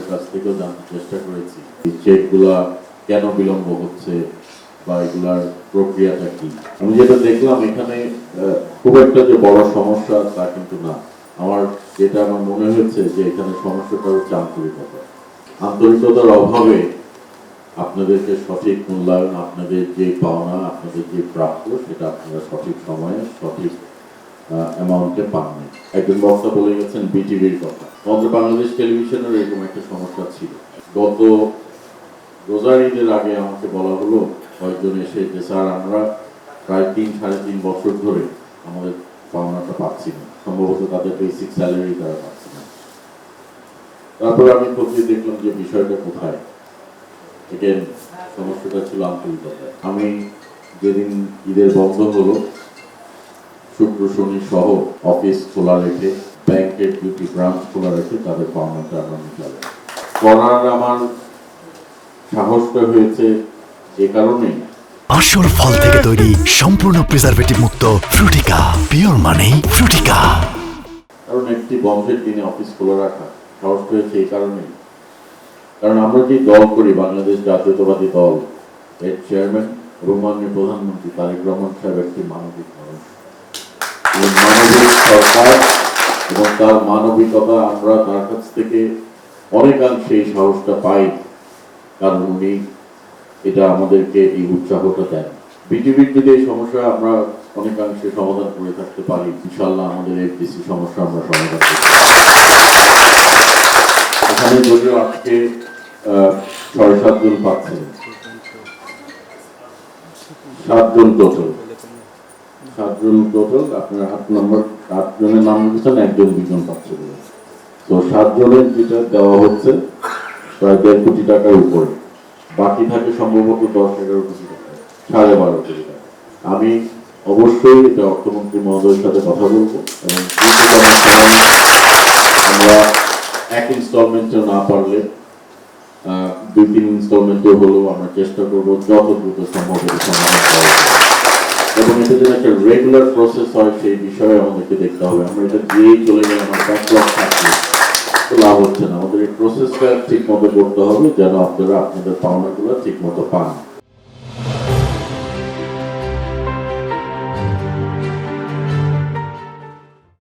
আপনাদের কাছ থেকেও জানতে চেষ্টা করেছি এই চেকগুলা কেন বিলম্ব হচ্ছে বা এগুলার প্রক্রিয়াটা কি। আমি যেটা দেখলাম এখানে খুব একটা যে বড় সমস্যা তা কিন্তু না। আমার মনে হয়েছে যে এখানে সমস্যাটা হচ্ছে আন্তরিকতার অভাবে আপনাদেরকে সঠিক মূল্যায়ন, আপনাদের যে পাওনা, আপনাদের যে প্রাপ্য সেটা আপনারা সঠিক সময়ে সঠিক অ্যামাউন্টে পাননি। একজন বক্তা বলে গেছেন বিটিভির কথা। আমাদের বাংলাদেশ টেলিভিশনের এরকম একটা সমস্যা ছিল। গত রোজার ঈদের আগে আমাকে বলা হলো কয়েকজন এসে যে স্যার আমরা প্রায় 3-3.5 বছর ধরে আমাদের পাওনাটা পাচ্ছি না, সম্ভবত তাদের বেসিক স্যালারি তারা পাচ্ছে না। তারপর আমি খতিয়ে দেখলাম যে বিষয়টা কোথায়। এগেন সমস্যাটা ছিল আন্তরিকতায়। আমি যেদিন ঈদের বন্ধ হলো শুক্র শনি সহ অফিস খোলা রেখে, ব্যাংকের 2টি ব্রাঞ্চ খোলা রেখে তাদের পাওনাটা আমরা মিটালাম। করার আমার সাহসটা হয়েছে এ কারণেই, আসল ফল থেকে তৈরি সম্পূর্ণ প্রিজারভেটিভ মুক্ত ফ্রুটিকা, পিওর মানে ফ্রুটিকা। কারণ একটি বন্ধের দিনে অফিস খোলা রাখা সাহস হয়েছে এই কারণেই, কারণ আমরা যে দল করি বাংলাদেশ জাতীয়তাবাদী দল, এর চেয়ারম্যান এবং মাননীয় প্রধানমন্ত্রী তারেক রহমান সাহেব একটি মানবিক মানুষ। মানবিক সরকার এবং তার মানবিকতা আমরা তার কাছ থেকে অনেকাংশে এই সাহসটা পাই, কারণ উনি এটা আমাদেরকে এই উৎসাহটা দেন। বিটিভির যদি এই সমস্যা আমরা অনেকাংশে সমাধান করে থাকতে পারি, ইনশাআল্লাহ আমাদের এফডিসি সমস্যা আমরা সমাধান করতে পারি। এখানে যদিও আজকে 6-7 জন পাচ্ছেন, 7 জন টোটাল আপনার 8 নম্বর 8 জনের নাম লিখেছেন, 1-2 জন পাচ্ছে। তো 7 জনের যেটা দেওয়া হচ্ছে প্রায় 1.5 কোটি টাকার উপরে, বাকি থাকে সম্ভবত 10-11 কোটি টাকা, 12.5 কোটি টাকা। আমি অবশ্যই এটা অর্থমন্ত্রী মহোদয়ের সাথে কথা বলবো এবং আমরা এক ইনস্টলমেন্টে না পারলে 2-3 ইনস্টলমেন্টে হলেও আমরা চেষ্টা করবো যত দ্রুত সম্ভব সমাধান করা, এবং এটা যেন একটা রেগুলার প্রসেস হয় সেই বিষয়ে আমাদেরকে দেখতে হবে। আমরা এটা দিয়েই চলে গেলে আমার ব্যাকলগ থাকবে, লাভ হচ্ছে না। আমাদের এই প্রসেসটা ঠিক মতো করতে হবে যেন আপনারা আপনাদের পাওনাগুলো ঠিক মতো পান।